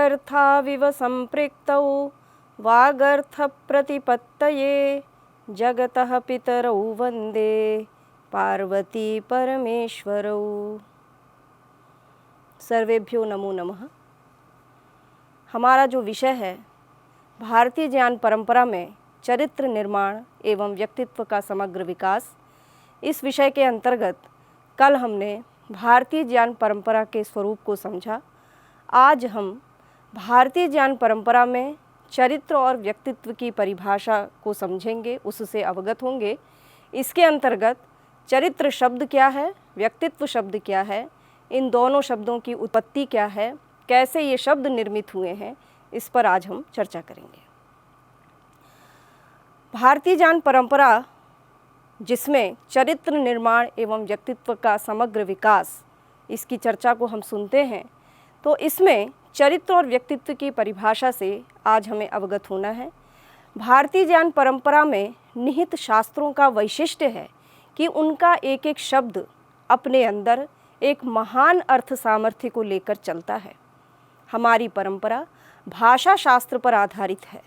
वागर्थाविव सम्पृक्तौ वागर्थप्रतिपत्तये जगतः पितरौ वन्दे पार्वती परमेश्वरौ। सर्वेभ्यो नमो नमः। हमारा जो विषय है भारतीय ज्ञान परंपरा में चरित्र निर्माण एवं व्यक्तित्व का समग्र विकास, इस विषय के अंतर्गत कल हमने भारतीय ज्ञान परंपरा के स्वरूप को समझा। आज हम भारतीय ज्ञान परंपरा में चरित्र और व्यक्तित्व की परिभाषा को समझेंगे, उससे अवगत होंगे। इसके अंतर्गत चरित्र शब्द क्या है, व्यक्तित्व शब्द क्या है, इन दोनों शब्दों की उत्पत्ति क्या है, कैसे ये शब्द निर्मित हुए हैं, इस पर आज हम चर्चा करेंगे। भारतीय ज्ञान परंपरा जिसमें चरित्र निर्माण एवं व्यक्तित्व का समग्र विकास, इसकी चर्चा को हम सुनते हैं, तो इसमें चरित्र और व्यक्तित्व की परिभाषा से आज हमें अवगत होना है। भारतीय ज्ञान परंपरा में निहित शास्त्रों का वैशिष्ट्य है कि उनका एक एक शब्द अपने अंदर एक महान अर्थ सामर्थ्य को लेकर चलता है। हमारी परंपरा भाषा शास्त्र पर आधारित है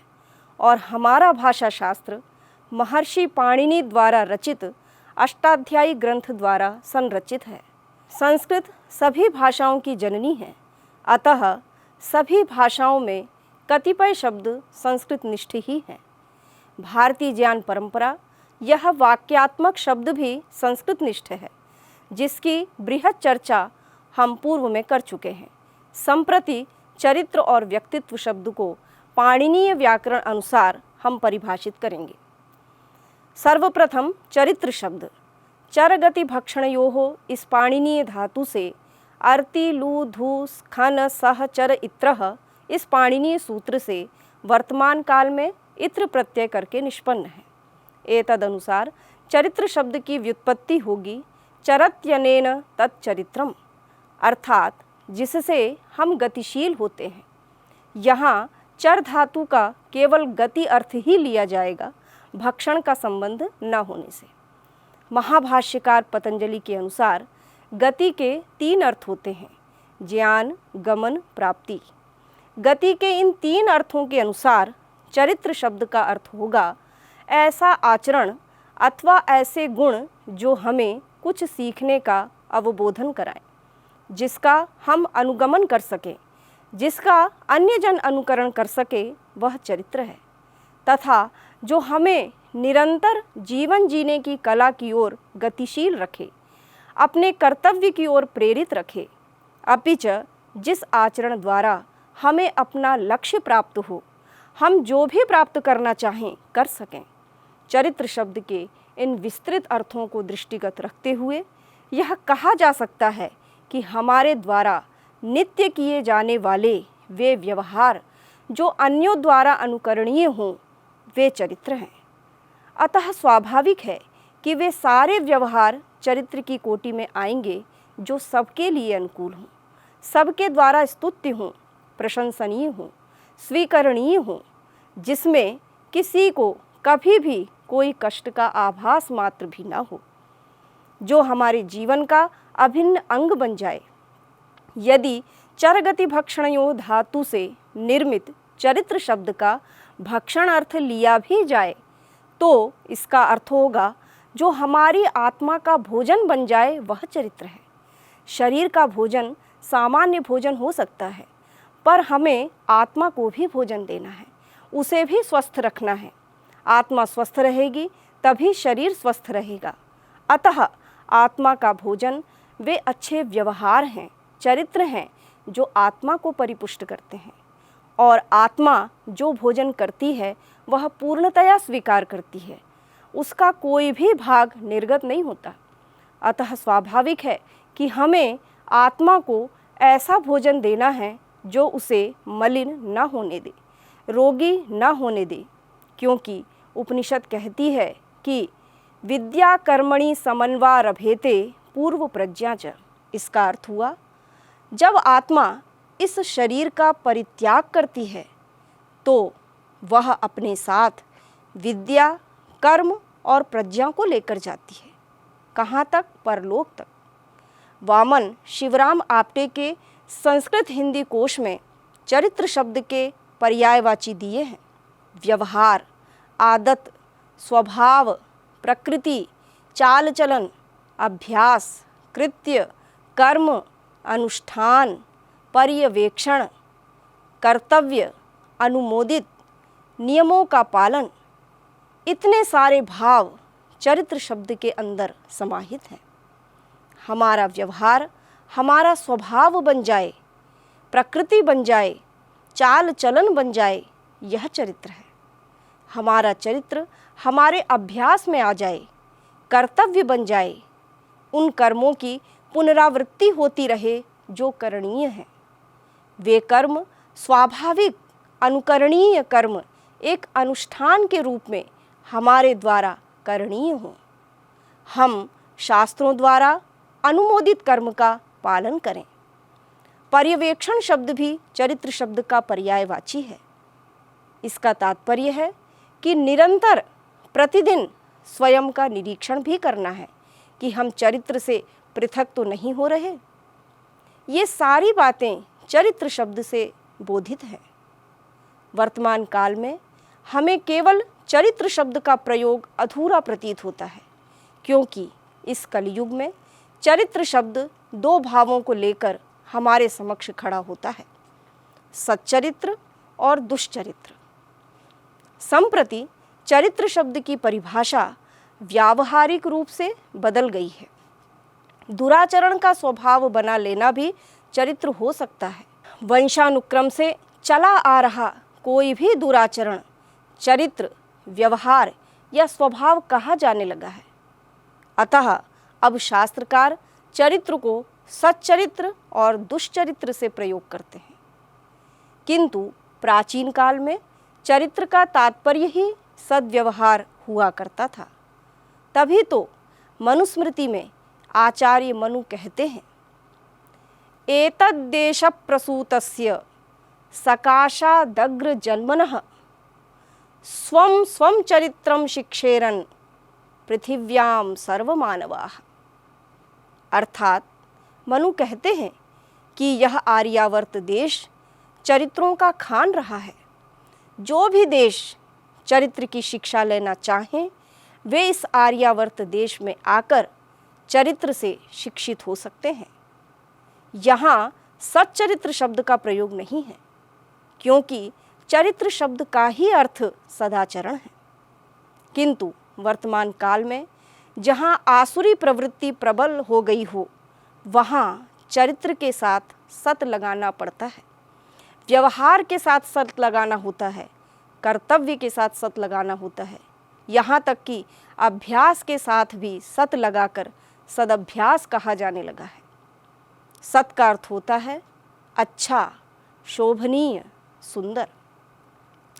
और हमारा भाषा शास्त्र महर्षि पाणिनि द्वारा रचित अष्टाध्यायी ग्रंथ द्वारा संरचित है। संस्कृत सभी भाषाओं की जननी है, अतः सभी भाषाओं में कतिपय शब्द संस्कृत निष्ठ ही हैं। भारतीय ज्ञान परंपरा यह वाक्यात्मक शब्द भी संस्कृत निष्ठ है, जिसकी बृहद चर्चा हम पूर्व में कर चुके हैं। संप्रति चरित्र और व्यक्तित्व शब्द को पाणिनीय व्याकरण अनुसार हम परिभाषित करेंगे। सर्वप्रथम चरित्र शब्द चरगति भक्षणयोः इस पाणिनीय धातु से अर्ति लु धु खन सह चर इत्रः इस पाणिनीय सूत्र से वर्तमान काल में इत्र प्रत्यय करके निष्पन्न है। एतदनुसार चरित्र शब्द की व्युत्पत्ति होगी चरत्यनेन तच्चरित्रम, अर्थात जिससे हम गतिशील होते हैं। यहाँ चर धातु का केवल गति अर्थ ही लिया जाएगा, भक्षण का संबंध न होने से। महाभाष्यकार पतंजलि के अनुसार गति के 3 अर्थ होते हैं, ज्ञान, गमन, प्राप्ति। गति के इन 3 अर्थों के अनुसार चरित्र शब्द का अर्थ होगा ऐसा आचरण अथवा ऐसे गुण जो हमें कुछ सीखने का अवबोधन कराएं, जिसका हम अनुगमन कर सकें, जिसका अन्य जन अनुकरण कर सके, वह चरित्र है। तथा जो हमें निरंतर जीवन जीने की कला की ओर गतिशील रखे, अपने कर्तव्य की ओर प्रेरित रखे, अपिच जिस आचरण द्वारा हमें अपना लक्ष्य प्राप्त हो, हम जो भी प्राप्त करना चाहें कर सकें। चरित्र शब्द के इन विस्तृत अर्थों को दृष्टिगत रखते हुए यह कहा जा सकता है कि हमारे द्वारा नित्य किए जाने वाले वे व्यवहार जो अन्यों द्वारा अनुकरणीय हों, वे चरित्र हैं। अतः स्वाभाविक है कि वे सारे व्यवहार चरित्र की कोटि में आएंगे जो सबके लिए अनुकूल हों, सबके द्वारा स्तुत्य हों, प्रशंसनीय हों, स्वीकरणीय हों, जिसमें किसी को कभी भी कोई कष्ट का आभास मात्र भी न हो, जो हमारे जीवन का अभिन्न अंग बन जाए। यदि चरगति भक्षणयोः धातु से निर्मित चरित्र शब्द का भक्षण अर्थ लिया भी जाए तो इसका अर्थ होगा जो हमारी आत्मा का भोजन बन जाए, वह चरित्र है। शरीर का भोजन सामान्य भोजन हो सकता है, पर हमें आत्मा को भी भोजन देना है, उसे भी स्वस्थ रखना है। आत्मा स्वस्थ रहेगी तभी शरीर स्वस्थ रहेगा। अतः आत्मा का भोजन वे अच्छे व्यवहार हैं, चरित्र हैं, जो आत्मा को परिपुष्ट करते हैं। और आत्मा जो भोजन करती है वह पूर्णतया स्वीकार करती है, उसका कोई भी भाग निर्गत नहीं होता। अतः स्वाभाविक है कि हमें आत्मा को ऐसा भोजन देना है जो उसे मलिन न होने दे, रोगी न होने दे, क्योंकि उपनिषद कहती है कि विद्या कर्मणि समन्वारभेते पूर्व प्रज्ञा च। इसका अर्थ हुआ जब आत्मा इस शरीर का परित्याग करती है तो वह अपने साथ विद्या, कर्म और प्रज्ञा को लेकर जाती है। कहाँ तक? परलोक तक। वामन शिवराम आपटे के संस्कृत हिंदी कोश में चरित्र शब्द के पर्यायवाची दिए हैं। व्यवहार, आदत, स्वभाव, प्रकृति, चाल चलन, अभ्यास, कृत्य, कर्म, अनुष्ठान, पर्यवेक्षण, कर्तव्य, अनुमोदित, नियमों का पालन, इतने सारे भाव चरित्र शब्द के अंदर समाहित हैं। हमारा व्यवहार हमारा स्वभाव बन जाए, प्रकृति बन जाए, चाल चलन बन जाए, यह चरित्र है। हमारा चरित्र हमारे अभ्यास में आ जाए, कर्तव्य बन जाए, उन कर्मों की पुनरावृत्ति होती रहे जो करणीय हैं। वे कर्म स्वाभाविक अनुकरणीय कर्म एक अनुष्ठान के रूप में हमारे द्वारा करणीय हों। हम शास्त्रों द्वारा अनुमोदित कर्म का पालन करें। पर्यवेक्षण शब्द भी चरित्र शब्द का पर्यायवाची है। इसका तात्पर्य है कि निरंतर प्रतिदिन स्वयं का निरीक्षण भी करना है कि हम चरित्र से पृथक तो नहीं हो रहे। ये सारी बातें चरित्र शब्द से बोधित हैं। वर्तमान काल में हमें केवल चरित्र शब्द का प्रयोग अधूरा प्रतीत होता है, क्योंकि इस कलयुग में चरित्र शब्द दो भावों को लेकर हमारे समक्ष खड़ा होता है, सच्चरित्र और दुष्चरित्र। संप्रति चरित्र शब्द की परिभाषा व्यावहारिक रूप से बदल गई है। दुराचरण का स्वभाव बना लेना भी चरित्र हो सकता है। वंशानुक्रम से चला आ रहा कोई भी दुराचरण चरित्र, व्यवहार या स्वभाव कहा जाने लगा है। अतः अब शास्त्रकार चरित्र को सच्चरित्र और दुष्चरित्र से प्रयोग करते हैं, किंतु प्राचीन काल में चरित्र का तात्पर्य ही सद्व्यवहार हुआ करता था। तभी तो मनुस्मृति में आचार्य मनु कहते हैं, एतद्देश प्रसूतस्य सकाशादग्र जन्मनः स्वं स्वं चरित्रं शिक्षेरन् पृथिव्याम सर्वमानवाः। अर्थात मनु कहते हैं कि यह आर्यावर्त देश चरित्रों का खान रहा है। जो भी देश चरित्र की शिक्षा लेना चाहें, वे इस आर्यावर्त देश में आकर चरित्र से शिक्षित हो सकते हैं। यहाँ सच्चरित्र शब्द का प्रयोग नहीं है, क्योंकि चरित्र शब्द का ही अर्थ सदाचरण है। किंतु वर्तमान काल में जहाँ आसुरी प्रवृत्ति प्रबल हो गई हो, वहाँ चरित्र के साथ सत लगाना पड़ता है, व्यवहार के साथ सत लगाना होता है, कर्तव्य के साथ सत लगाना होता है, यहाँ तक कि अभ्यास के साथ भी सत लगाकर सदभ्यास कहा जाने लगा है। सत का अर्थ होता है अच्छा, शोभनीय, सुंदर।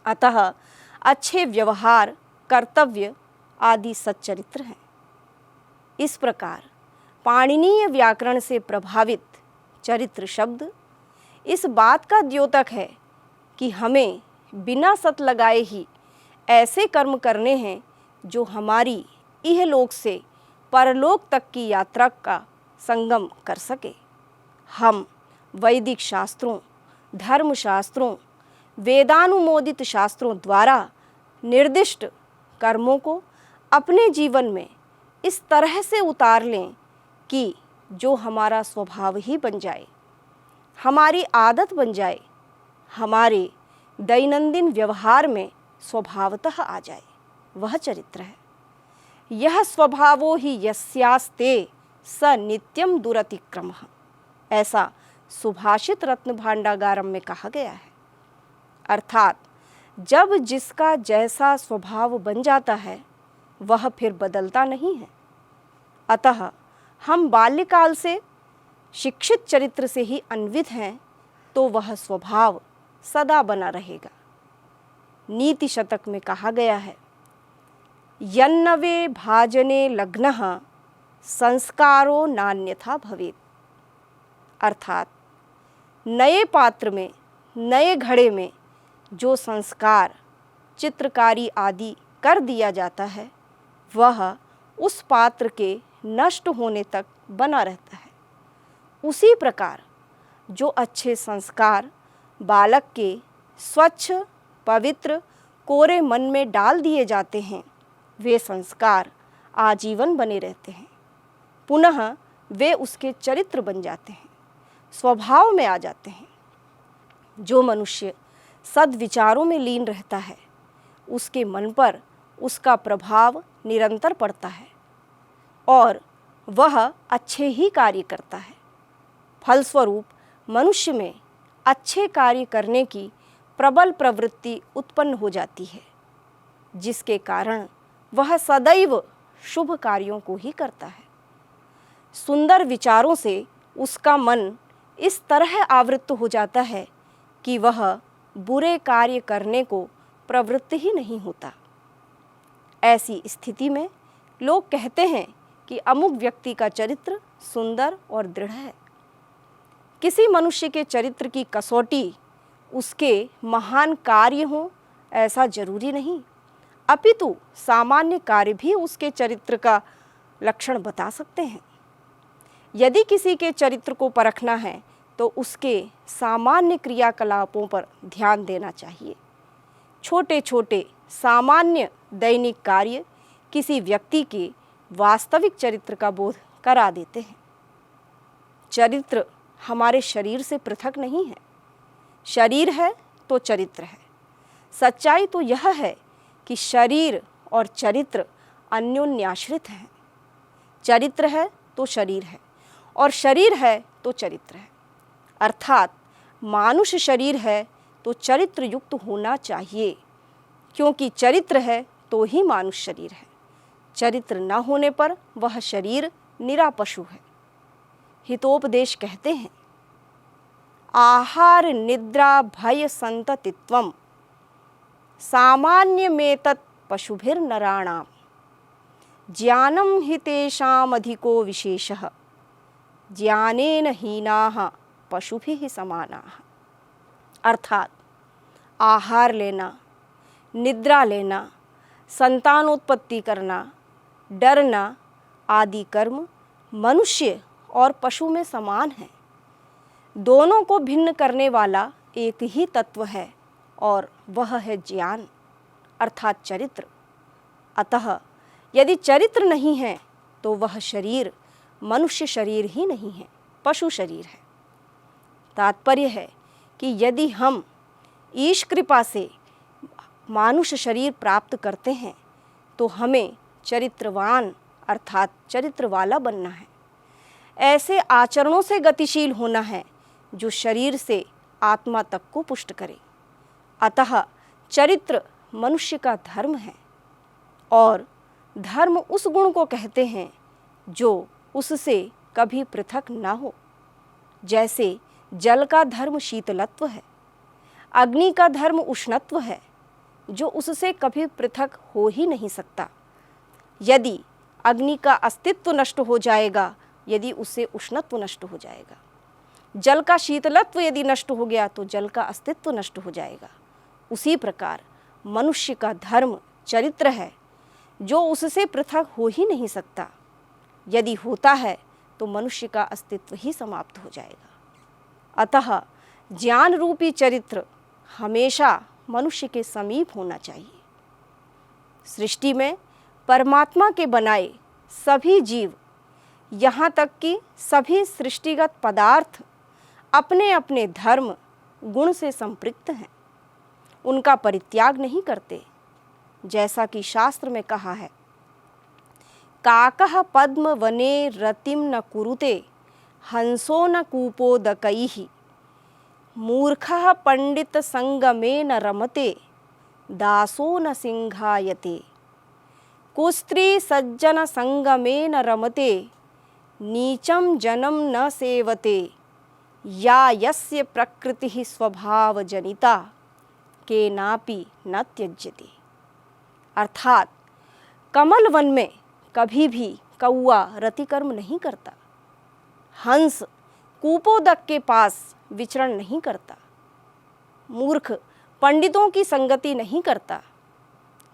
अतः अच्छे व्यवहार, कर्तव्य आदि सच्चरित्र हैं। इस प्रकार पाणिनीय व्याकरण से प्रभावित चरित्र शब्द इस बात का द्योतक है कि हमें बिना सत लगाए ही ऐसे कर्म करने हैं जो हमारी इहलोक से परलोक तक की यात्रा का संगम कर सके। हम वैदिक शास्त्रों, धर्मशास्त्रों, वेदानुमोदित शास्त्रों द्वारा निर्दिष्ट कर्मों को अपने जीवन में इस तरह से उतार लें कि जो हमारा स्वभाव ही बन जाए, हमारी आदत बन जाए, हमारे दैनंदिन व्यवहार में स्वभावतः आ जाए, वह चरित्र है। यह स्वभावो ही यस्यास्ते स नित्यम दुरतिक्रमः, ऐसा सुभाषित रत्न भांडागारम में कहा गया है। अर्थात जब जिसका जैसा स्वभाव बन जाता है, वह फिर बदलता नहीं है। अतः हम बाल्यकाल से शिक्षित चरित्र से ही अन्वित हैं, तो वह स्वभाव सदा बना रहेगा। नीति शतक में कहा गया है, यन्नवे भाजने लग्नः संस्कारो नान्यथा भवेत्। अर्थात नए पात्र में, नए घड़े में जो संस्कार, चित्रकारी आदि कर दिया जाता है, वह उस पात्र के नष्ट होने तक बना रहता है। उसी प्रकार जो अच्छे संस्कार बालक के स्वच्छ, पवित्र, कोरे मन में डाल दिए जाते हैं, वे संस्कार आजीवन बने रहते हैं। पुनः वे उसके चरित्र बन जाते हैं, स्वभाव में आ जाते हैं। जो मनुष्य सद्विचारों में लीन रहता है, उसके मन पर उसका प्रभाव निरंतर पड़ता है और वह अच्छे ही कार्य करता है। फलस्वरूप मनुष्य में अच्छे कार्य करने की प्रबल प्रवृत्ति उत्पन्न हो जाती है, जिसके कारण वह सदैव शुभ कार्यों को ही करता है। सुंदर विचारों से उसका मन इस तरह आवृत्त हो जाता है कि वह बुरे कार्य करने को प्रवृत्त ही नहीं होता। ऐसी स्थिति में लोग कहते हैं कि अमुक व्यक्ति का चरित्र सुंदर और दृढ़ है। किसी मनुष्य के चरित्र की कसौटी उसके महान कार्य हों ऐसा जरूरी नहीं, अपितु सामान्य कार्य भी उसके चरित्र का लक्षण बता सकते हैं। यदि किसी के चरित्र को परखना है तो उसके सामान्य क्रियाकलापों पर ध्यान देना चाहिए। छोटे छोटे सामान्य दैनिक कार्य किसी व्यक्ति के वास्तविक चरित्र का बोध करा देते हैं। चरित्र हमारे शरीर से पृथक नहीं है। शरीर है तो चरित्र है। सच्चाई तो यह है कि शरीर और चरित्र अन्योन्याश्रित हैं। चरित्र है तो शरीर है और शरीर है तो चरित्र है। अर्थात मानुष शरीर है तो चरित्र युक्त होना चाहिए, क्योंकि चरित्र है तो ही मानुष शरीर है। चरित्र न होने पर वह शरीर निरा पशु है। हितोपदेश कहते हैं, आहार निद्रा भय संततित्वम सामान्यमेतत् पशुभिर्नराणाम ज्ञानम हि तेषाम् अधिको विशेषः ज्ञानेन हीनाः पशुभिः समानाः। अर्थात आहार लेना, निद्रा लेना, संतानोत्पत्ति करना, डरना आदि कर्म मनुष्य और पशु में समान है। दोनों को भिन्न करने वाला एक ही तत्व है और वह है ज्ञान अर्थात चरित्र। अतः यदि चरित्र नहीं है तो वह शरीर मनुष्य शरीर ही नहीं है, पशु शरीर है। तात्पर्य है कि यदि हम ईश कृपा से मानुष शरीर प्राप्त करते हैं तो हमें चरित्रवान अर्थात चरित्र वाला बनना है। ऐसे आचरणों से गतिशील होना है जो शरीर से आत्मा तक को पुष्ट करे। अतः चरित्र मनुष्य का धर्म है और धर्म उस गुण को कहते हैं जो उससे कभी पृथक ना हो। जैसे जल का धर्म शीतलत्व है, अग्नि का धर्म उष्णत्व है, जो उससे कभी पृथक हो ही नहीं सकता। यदि अग्नि का अस्तित्व नष्ट हो जाएगा, यदि उससे उष्णत्व नष्ट हो जाएगा। जल का शीतलत्व यदि नष्ट हो गया तो जल का अस्तित्व नष्ट हो जाएगा। उसी प्रकार मनुष्य का धर्म चरित्र है जो उससे पृथक हो ही नहीं सकता। यदि होता है तो मनुष्य का अस्तित्व ही समाप्त हो जाएगा। अतः ज्ञान रूपी चरित्र हमेशा मनुष्य के समीप होना चाहिए। सृष्टि में परमात्मा के बनाए सभी जीव, यहाँ तक कि सभी सृष्टिगत पदार्थ अपने अपने धर्म गुण से संपृक्त हैं, उनका परित्याग नहीं करते। जैसा कि शास्त्र में कहा है, काकः पद्म वने रतिम न कुरुते हंसो न कूपोदकैः मूर्खः पंडित संगमे न रमते दासो न सिंहायते कुस्त्री सज्जन संगमे न रमते नीचम जनम न सेवते या यस्य प्रकृतिः स्वभाव जनिता केनापि न त्यज्यते। अर्थात कमल वन में कभी भी कौआ रतिकर्म नहीं करता, हंस कूपोदक के पास विचरण नहीं करता, मूर्ख पंडितों की संगति नहीं करता,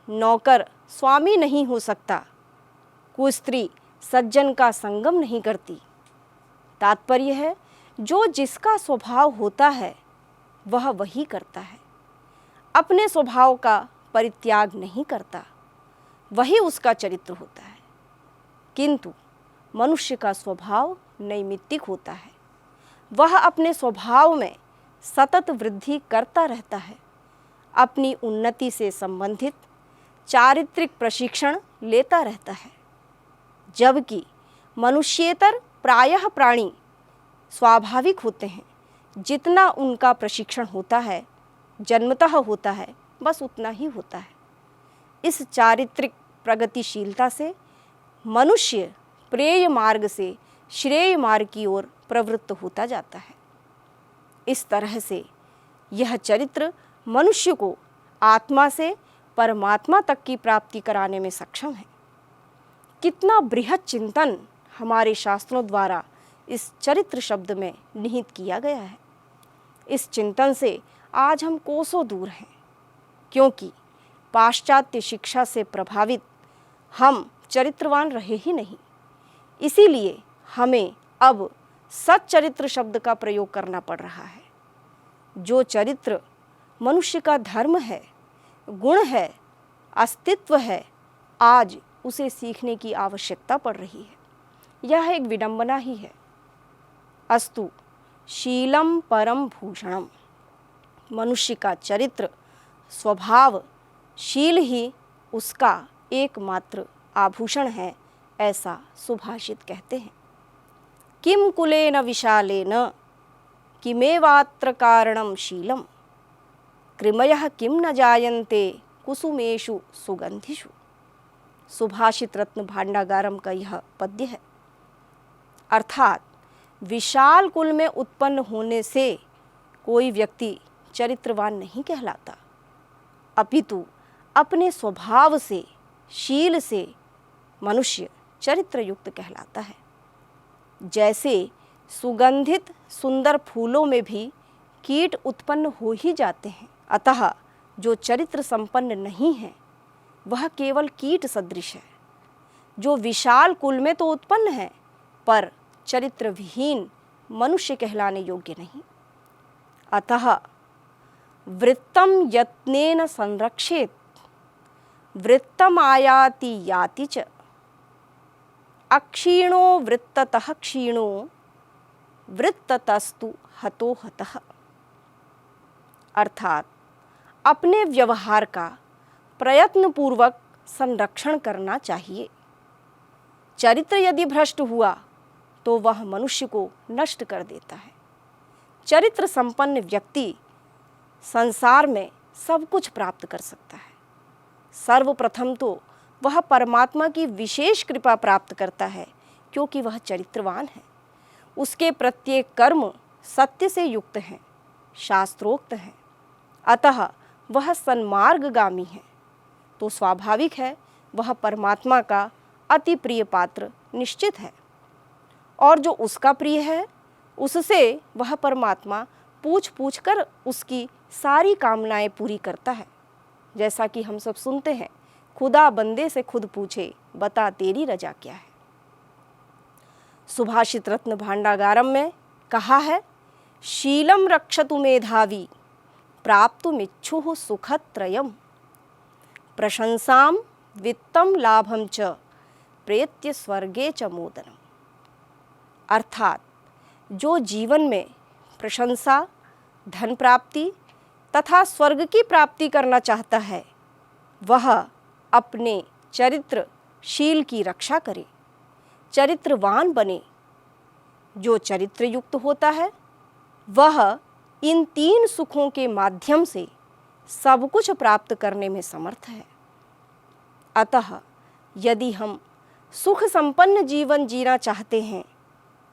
नौकर स्वामी नहीं हो सकता, कुस्त्री सज्जन का संगम नहीं करती। तात्पर्य है, जो जिसका स्वभाव होता है वह वही करता है, अपने स्वभाव का परित्याग नहीं करता, वही उसका चरित्र होता है। किंतु मनुष्य का स्वभाव नैमित्तिक होता है, वह अपने स्वभाव में सतत वृद्धि करता रहता है, अपनी उन्नति से संबंधित चारित्रिक प्रशिक्षण लेता रहता है। जबकि मनुष्येतर प्रायः प्राणी स्वाभाविक होते हैं, जितना उनका प्रशिक्षण होता है, जन्मतः होता है, बस उतना ही होता है। इस चारित्रिक प्रगतिशीलता से मनुष्य प्रेय मार्ग से श्रेय मार्ग की ओर प्रवृत्त होता जाता है। इस तरह से यह चरित्र मनुष्य को आत्मा से परमात्मा तक की प्राप्ति कराने में सक्षम है। कितना बृहद चिंतन हमारे शास्त्रों द्वारा इस चरित्र शब्द में निहित किया गया है। इस चिंतन से आज हम कोसों दूर हैं, क्योंकि पाश्चात्य शिक्षा से प्रभावित हम चरित्रवान रहे ही नहीं। इसीलिए हमें अब सच्चरित्र शब्द का प्रयोग करना पड़ रहा है। जो चरित्र मनुष्य का धर्म है, गुण है, अस्तित्व है, आज उसे सीखने की आवश्यकता पड़ रही है। यह एक विडंबना ही है। अस्तु शीलम परम भूषणम। मनुष्य का चरित्र, स्वभाव, शील ही उसका एकमात्र आभूषण है, ऐसा सुभाषित कहते हैं। किम कुलेन विशालेन किमेवात्र कारणम शीलम, कृमयः किम न जायन्ते कुसुमेषु सुगंधिषु। सुभाषित रत्न भांडागारम का यह पद्य है। अर्थात विशाल कुल में उत्पन्न होने से कोई व्यक्ति चरित्रवान नहीं कहलाता, अपितु अपने स्वभाव से, शील से मनुष्य चरित्रयुक्त कहलाता है। जैसे सुगंधित सुंदर फूलों में भी कीट उत्पन्न हो ही जाते हैं, अतः जो चरित्र संपन्न नहीं है वह केवल कीट सदृश है। जो विशाल कुल में तो उत्पन्न है, पर चरित्र विहीन मनुष्य कहलाने योग्य नहीं। अतः वृत्तम यत्नेन संरक्षेत वृत्तम आयाति याति च, अक्षीणो वृत्ततः क्षीणो वृत्ततस्तु हतो हतः। अर्थात अपने व्यवहार का प्रयत्नपूर्वक संरक्षण करना चाहिए। चरित्र यदि भ्रष्ट हुआ तो वह मनुष्य को नष्ट कर देता है। चरित्र संपन्न व्यक्ति संसार में सब कुछ प्राप्त कर सकता है। सर्वप्रथम तो वह परमात्मा की विशेष कृपा प्राप्त करता है, क्योंकि वह चरित्रवान है। उसके प्रत्येक कर्म सत्य से युक्त हैं, शास्त्रोक्त हैं, अतः वह सन्मार्गगामी है। तो स्वाभाविक है वह परमात्मा का अति प्रिय पात्र निश्चित है, और जो उसका प्रिय है उससे वह परमात्मा पूछ पूछ कर उसकी सारी कामनाएं पूरी करता है। जैसा कि हम सब सुनते हैं, खुदा बंदे से खुद पूछे, बता तेरी रजा क्या है। सुभाषित रत्न भांडागारम में कहा है, शीलम रक्षतु मेधावी प्राप्तुमिच्छुः सुखत्रयम्, प्रशंसाम वित्तम लाभम च प्रेत्य स्वर्गे च मोदनम। अर्थात जो जीवन में प्रशंसा, धन प्राप्ति तथा स्वर्ग की प्राप्ति करना चाहता है, वह अपने चरित्र शील की रक्षा करे, चरित्रवान बने। जो चरित्र युक्त होता है वह इन तीन सुखों के माध्यम से सब कुछ प्राप्त करने में समर्थ है। अतः यदि हम सुख संपन्न जीवन जीना चाहते हैं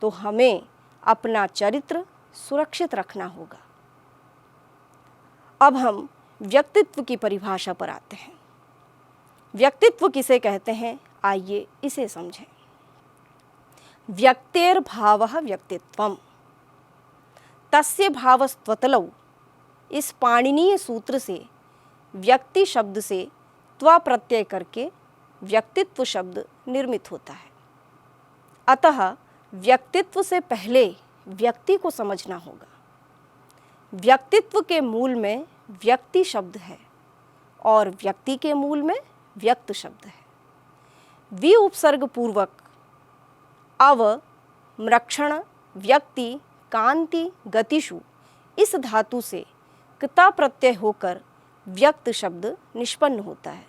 तो हमें अपना चरित्र सुरक्षित रखना होगा। अब हम व्यक्तित्व की परिभाषा पर आते हैं। व्यक्तित्व किसे कहते हैं, आइए इसे समझें। व्यक्तेर्भावः व्यक्तित्वम्, तस्य भावस्त्वतलौ। इस पाणिनीय सूत्र से व्यक्ति शब्द से त्व प्रत्यय करके व्यक्तित्व शब्द निर्मित होता है। अतः व्यक्तित्व से पहले व्यक्ति को समझना होगा। व्यक्तित्व के मूल में व्यक्ति शब्द है और व्यक्ति के मूल में व्यक्त शब्द है। वि उपसर्ग पूर्वक अवमृक्षण व्यक्ति कांति गतिषु इस धातु से क्ता प्रत्यय होकर व्यक्त शब्द निष्पन्न होता है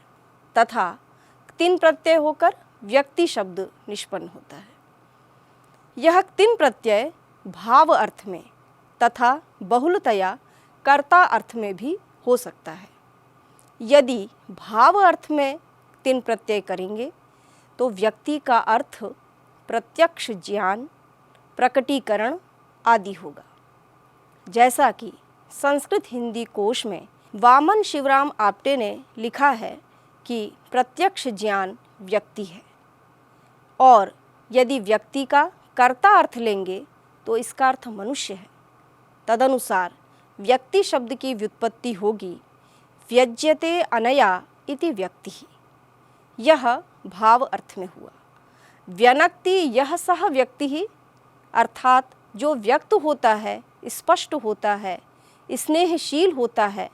तथा तिन प्रत्यय होकर व्यक्ति शब्द निष्पन्न होता है। यह तिन प्रत्यय भाव अर्थ में तथा बहुलतया कर्ता अर्थ में भी हो सकता है। यदि भाव अर्थ में तिन प्रत्यय करेंगे तो व्यक्ति का अर्थ प्रत्यक्ष ज्ञान, प्रकटीकरण आदि होगा। जैसा कि संस्कृत हिंदी कोश में वामन शिवराम आप्टे ने लिखा है कि प्रत्यक्ष ज्ञान व्यक्ति है, और यदि व्यक्ति का कर्ता अर्थ लेंगे तो इसका अर्थ मनुष्य है। तदनुसार व्यक्ति शब्द की व्युत्पत्ति होगी व्यज्यते अनया इति व्यक्ति। यह भाव अर्थ में हुआ। व्यनक्ति यह सह व्यक्ति ही, अर्थात जो व्यक्त होता है, स्पष्ट होता है, स्नेहशील होता है,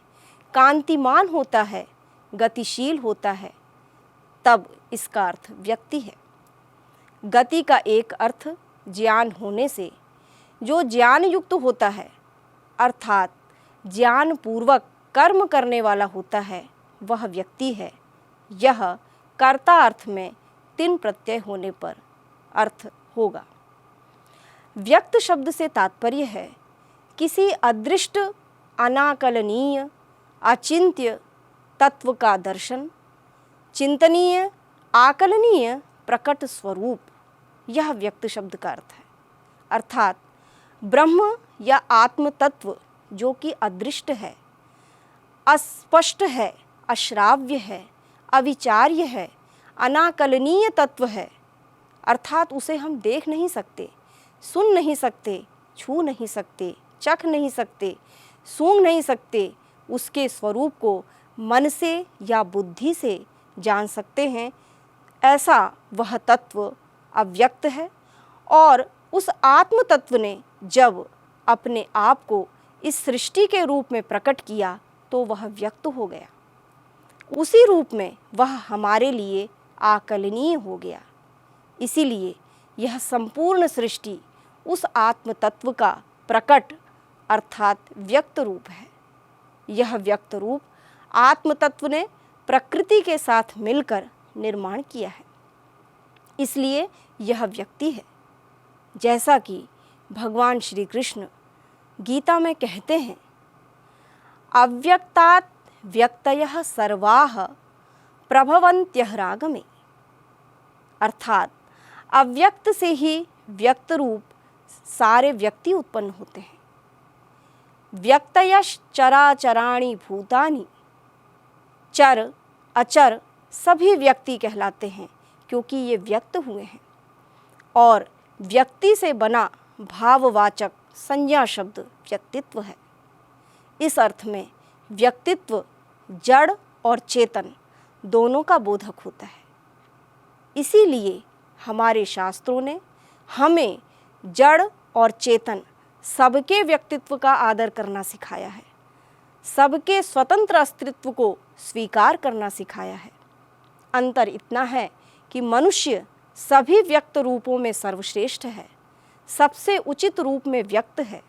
कांतिमान होता है, गतिशील होता है, तब इसका अर्थ व्यक्ति है। गति का एक अर्थ ज्ञान होने से जो ज्ञान युक्त होता है अर्थात ज्ञान पूर्वक कर्म करने वाला होता है वह व्यक्ति है। यह कर्ता अर्थ में तिन प्रत्यय होने पर अर्थ होगा। व्यक्त शब्द से तात्पर्य है किसी अदृष्ट, अनाकलनीय, अचिंत्य तत्व का दर्शन, चिंतनीय, आकलनीय प्रकट स्वरूप, यह व्यक्त शब्द का अर्थ है। अर्थात ब्रह्म या आत्म तत्व जो कि अदृष्ट है, अस्पष्ट है, अश्राव्य है, अविचार्य है, अनाकलनीय तत्व है, अर्थात उसे हम देख नहीं सकते, सुन नहीं सकते, छू नहीं सकते, चख नहीं सकते, सूंघ नहीं सकते, उसके स्वरूप को मन से या बुद्धि से जान सकते हैं, ऐसा वह तत्व अव्यक्त है। और उस आत्म तत्व ने जब अपने आप को इस सृष्टि के रूप में प्रकट किया तो वह व्यक्त हो गया। उसी रूप में वह हमारे लिए आकलनीय हो गया। इसीलिए यह संपूर्ण सृष्टि उस आत्म तत्व का प्रकट अर्थात व्यक्त रूप है। यह व्यक्त रूप आत्म तत्व ने प्रकृति के साथ मिलकर निर्माण किया है, इसलिए यह व्यक्ति है। जैसा कि भगवान श्री कृष्ण गीता में कहते हैं, अव्यक्तात् व्यक्तयः सर्वाः प्रभवन्त्यः रागमे, अर्थात अव्यक्त से ही व्यक्त रूप सारे व्यक्ति उत्पन्न होते हैं। व्यक्तयश् चराचराणि भूतानि, चर अचर सभी व्यक्ति कहलाते हैं क्योंकि ये व्यक्त हुए हैं। और व्यक्ति से बना भाववाचक संज्ञा शब्द व्यक्तित्व है। इस अर्थ में व्यक्तित्व जड़ और चेतन दोनों का बोधक होता है। इसीलिए हमारे शास्त्रों ने हमें जड़ और चेतन सबके व्यक्तित्व का आदर करना सिखाया है, सबके स्वतंत्र अस्तित्व को स्वीकार करना सिखाया है। अंतर इतना है कि मनुष्य सभी व्यक्त रूपों में सर्वश्रेष्ठ है, सबसे उचित रूप में व्यक्त है,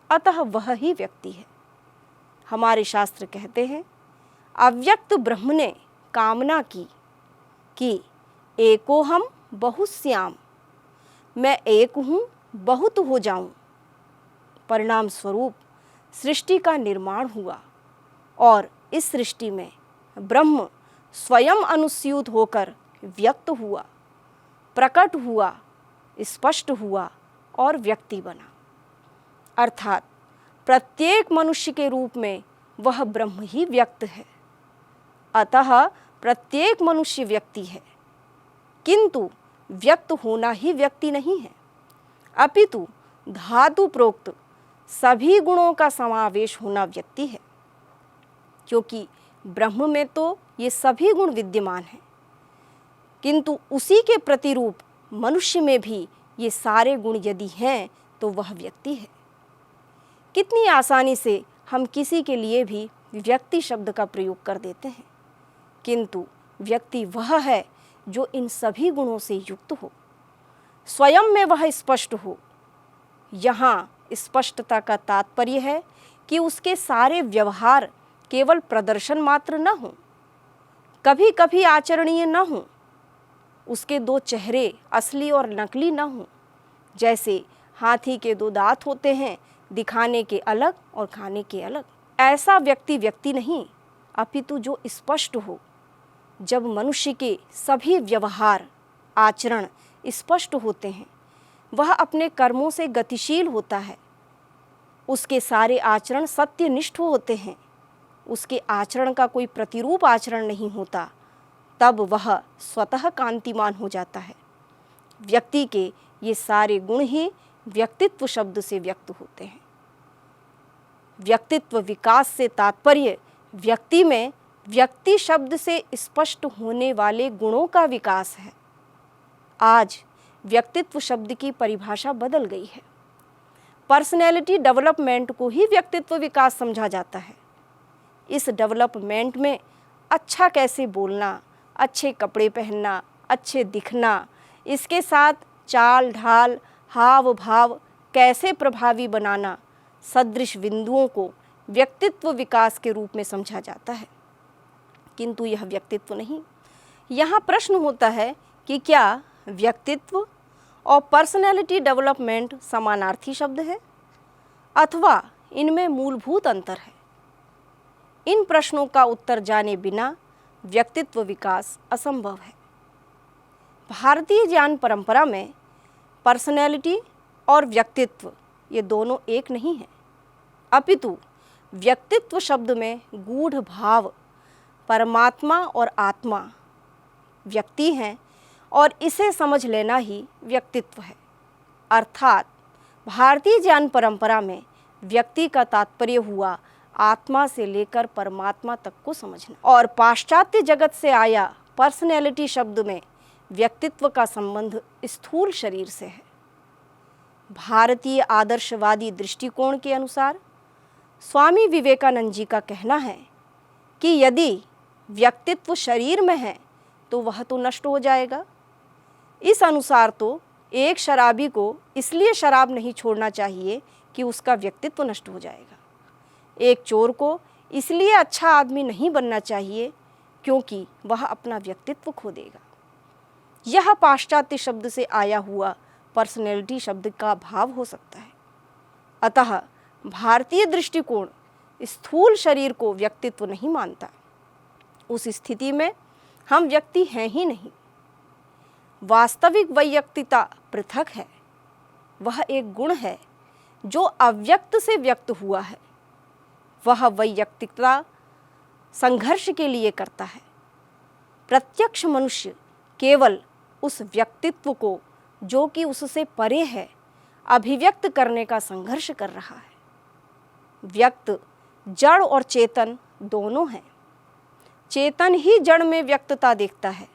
अतः वह ही व्यक्ति है। हमारे शास्त्र कहते हैं, अव्यक्त ब्रह्म ने कामना की कि एकोहम बहुश्याम, मैं एक हूँ बहुत हो जाऊं। परिणाम स्वरूप सृष्टि का निर्माण हुआ और इस सृष्टि में ब्रह्म स्वयं अनुस्यूत होकर व्यक्त हुआ, प्रकट हुआ, स्पष्ट हुआ और व्यक्ति बना। अर्थात प्रत्येक मनुष्य के रूप में वह ब्रह्म ही व्यक्त है। अतः प्रत्येक मनुष्य व्यक्ति है, किंतु व्यक्त होना ही व्यक्ति नहीं है, अपितु धातु प्रोक्त सभी गुणों का समावेश होना व्यक्ति है। क्योंकि ब्रह्म में तो ये सभी गुण विद्यमान हैं, किंतु उसी के प्रतिरूप मनुष्य में भी ये सारे गुण यदि हैं तो वह व्यक्ति है। कितनी आसानी से हम किसी के लिए भी व्यक्ति शब्द का प्रयोग कर देते हैं, किंतु व्यक्ति वह है जो इन सभी गुणों से युक्त हो, स्वयं में वह स्पष्ट हो। यहाँ स्पष्टता का तात्पर्य है कि उसके सारे व्यवहार केवल प्रदर्शन मात्र न हो, कभी कभी आचरणीय न हो, उसके दो चेहरे असली और नकली न हो। जैसे हाथी के दो दांत होते हैं, दिखाने के अलग और खाने के अलग। ऐसा व्यक्ति व्यक्ति नहीं, अपितु जो स्पष्ट हो। जब मनुष्य के सभी व्यवहार आचरण स्पष्ट होते हैं, वह अपने कर्मों से गतिशील होता है, उसके सारे आचरण सत्यनिष्ठ होते हैं, उसके आचरण का कोई प्रतिरूप आचरण नहीं होता, तब वह स्वतः कांतिमान हो जाता है। व्यक्ति के ये सारे गुण ही व्यक्तित्व शब्द से व्यक्त होते हैं। व्यक्तित्व विकास से तात्पर्य व्यक्ति में व्यक्ति शब्द से स्पष्ट होने वाले गुणों का विकास है। आज व्यक्तित्व शब्द की परिभाषा बदल गई है। पर्सनैलिटी डेवलपमेंट को ही व्यक्तित्व विकास समझा जाता है। इस डेवलपमेंट में अच्छा कैसे बोलना, अच्छे कपड़े पहनना, अच्छे दिखना, इसके साथ चाल ढाल, हाव भाव कैसे प्रभावी बनाना, सदृश बिंदुओं को व्यक्तित्व विकास के रूप में समझा जाता है, किंतु यह व्यक्तित्व नहीं। यहाँ प्रश्न होता है कि क्या व्यक्तित्व और पर्सनैलिटी डेवलपमेंट समानार्थी शब्द है अथवा इनमें मूलभूत अंतर है? इन प्रश्नों का उत्तर जाने बिना व्यक्तित्व विकास असंभव है। भारतीय ज्ञान परंपरा में पर्सनैलिटी और व्यक्तित्व ये दोनों एक नहीं है, अपितु व्यक्तित्व शब्द में गूढ़ भाव परमात्मा और आत्मा व्यक्ति हैं और इसे समझ लेना ही व्यक्तित्व है। अर्थात भारतीय ज्ञान परंपरा में व्यक्ति का तात्पर्य हुआ आत्मा से लेकर परमात्मा तक को समझना, और पाश्चात्य जगत से आया पर्सनैलिटी शब्द में व्यक्तित्व का संबंध स्थूल शरीर से है। भारतीय आदर्शवादी दृष्टिकोण के अनुसार स्वामी विवेकानंद जी का कहना है कि यदि व्यक्तित्व शरीर में है तो वह तो नष्ट हो जाएगा। इस अनुसार तो एक शराबी को इसलिए शराब नहीं छोड़ना चाहिए कि उसका व्यक्तित्व नष्ट हो जाएगा। एक चोर को इसलिए अच्छा आदमी नहीं बनना चाहिए क्योंकि वह अपना व्यक्तित्व खो देगा। यह पाश्चात्य शब्द से आया हुआ पर्सनैलिटी शब्द का भाव हो सकता है। अतः भारतीय दृष्टिकोण स्थूल शरीर को व्यक्तित्व नहीं मानता। उस स्थिति में हम व्यक्ति हैं ही नहीं। वास्तविक वैयक्तिकता पृथक है। वह एक गुण है जो अव्यक्त से व्यक्त हुआ है। वह वैयक्तिकता संघर्ष के लिए करता है। प्रत्यक्ष मनुष्य केवल उस व्यक्तित्व को जो कि उससे परे है अभिव्यक्त करने का संघर्ष कर रहा है। व्यक्त जड़ और चेतन दोनों हैं। चेतन ही जड़ में व्यक्तता देखता है।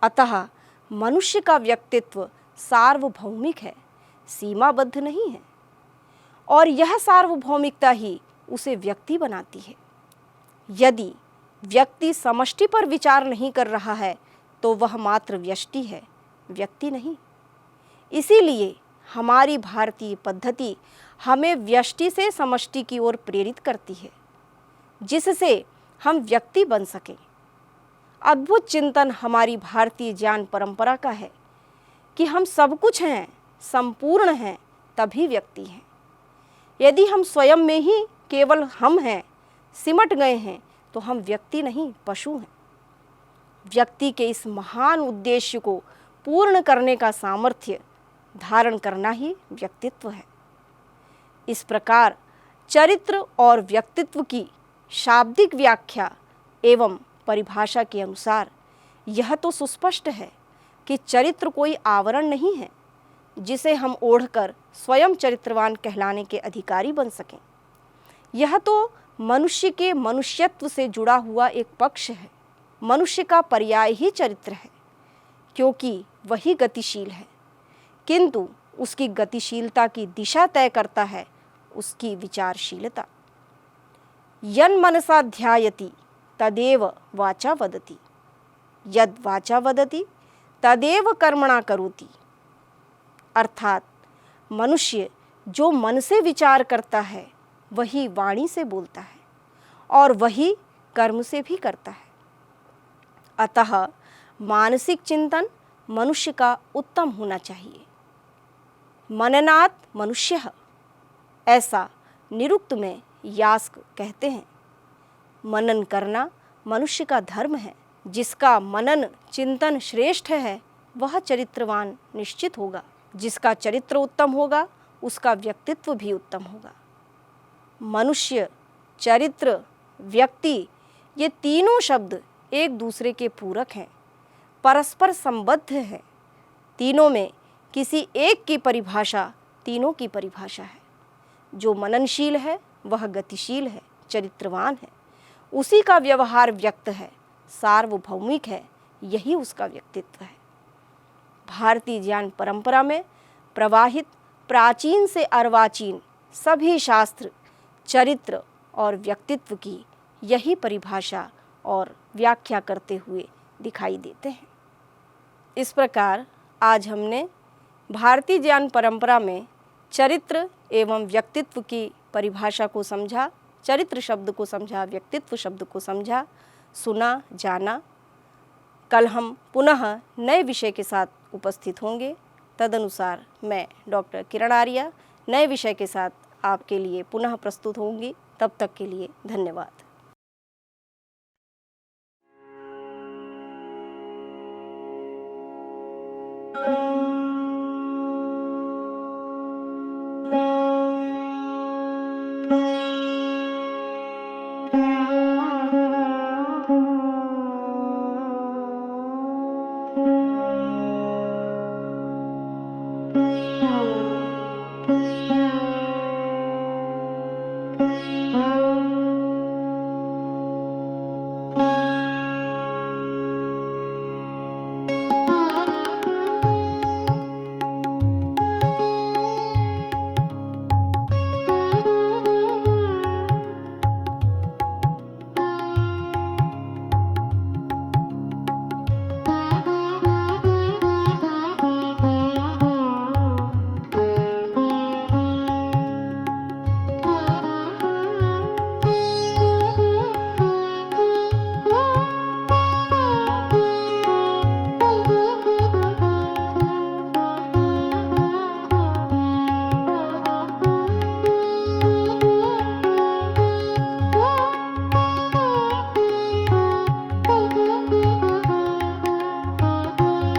अतः मनुष्य का व्यक्तित्व सार्वभौमिक है, सीमाबद्ध नहीं है, और यह सार्वभौमिकता ही उसे व्यक्ति बनाती है। यदि व्यक्ति समष्टि पर विचार नहीं कर रहा है तो वह मात्र व्यष्टि है, व्यक्ति नहीं। इसीलिए हमारी भारतीय पद्धति हमें व्यष्टि से समष्टि की ओर प्रेरित करती है, जिससे हम व्यक्ति बन सकें। अद्भुत चिंतन हमारी भारतीय ज्ञान परंपरा का है कि हम सब कुछ हैं, संपूर्ण हैं, तभी व्यक्ति हैं। यदि हम स्वयं में ही केवल हम हैं, सिमट गए हैं, तो हम व्यक्ति नहीं, पशु हैं। व्यक्ति के इस महान उद्देश्य को पूर्ण करने का सामर्थ्य धारण करना ही व्यक्तित्व है। इस प्रकार चरित्र और व्यक्तित्व की शाब्दिक व्याख्या एवं परिभाषा के अनुसार यह तो सुस्पष्ट है कि चरित्र कोई आवरण नहीं है जिसे हम ओढ़कर स्वयं चरित्रवान कहलाने के अधिकारी बन सकें। यह तो मनुष्य के मनुष्यत्व से जुड़ा हुआ एक पक्ष है। मनुष्य का पर्याय ही चरित्र है, क्योंकि वही गतिशील है, किंतु उसकी गतिशीलता की दिशा तय करता है उसकी विचारशीलता। यन मनसा ध्यायति तदेव वाचा वदति, यद वाचा वदति तदेव कर्मणा करोति। अर्थात मनुष्य जो मन से विचार करता है वही वाणी से बोलता है और वही कर्म से भी करता है। अतः मानसिक चिंतन मनुष्य का उत्तम होना चाहिए। मननात् मनुष्यः, ऐसा निरुक्त में यास्क कहते हैं। मनन करना मनुष्य का धर्म है। जिसका मनन चिंतन श्रेष्ठ है वह चरित्रवान निश्चित होगा। जिसका चरित्र उत्तम होगा उसका व्यक्तित्व भी उत्तम होगा। मनुष्य, चरित्र, व्यक्ति, ये तीनों शब्द एक दूसरे के पूरक हैं, परस्पर संबद्ध हैं। तीनों में किसी एक की परिभाषा तीनों की परिभाषा है। जो मननशील है वह गतिशील है, चरित्रवान है। उसी का व्यवहार व्यक्त है, सार्वभौमिक है, यही उसका व्यक्तित्व है। भारतीय ज्ञान परंपरा में प्रवाहित प्राचीन से अर्वाचीन सभी शास्त्र चरित्र और व्यक्तित्व की यही परिभाषा और व्याख्या करते हुए दिखाई देते हैं। इस प्रकार आज हमने भारतीय ज्ञान परंपरा में चरित्र एवं व्यक्तित्व की परिभाषा को समझा, चरित्र शब्द को समझा, व्यक्तित्व शब्द को समझा, सुना, जाना। कल हम पुनः नए विषय के साथ उपस्थित होंगे। तदनुसार मैं डॉक्टर किरण आर्या नए विषय के साथ आपके लिए पुनः प्रस्तुत होंगी। तब तक के लिए धन्यवाद।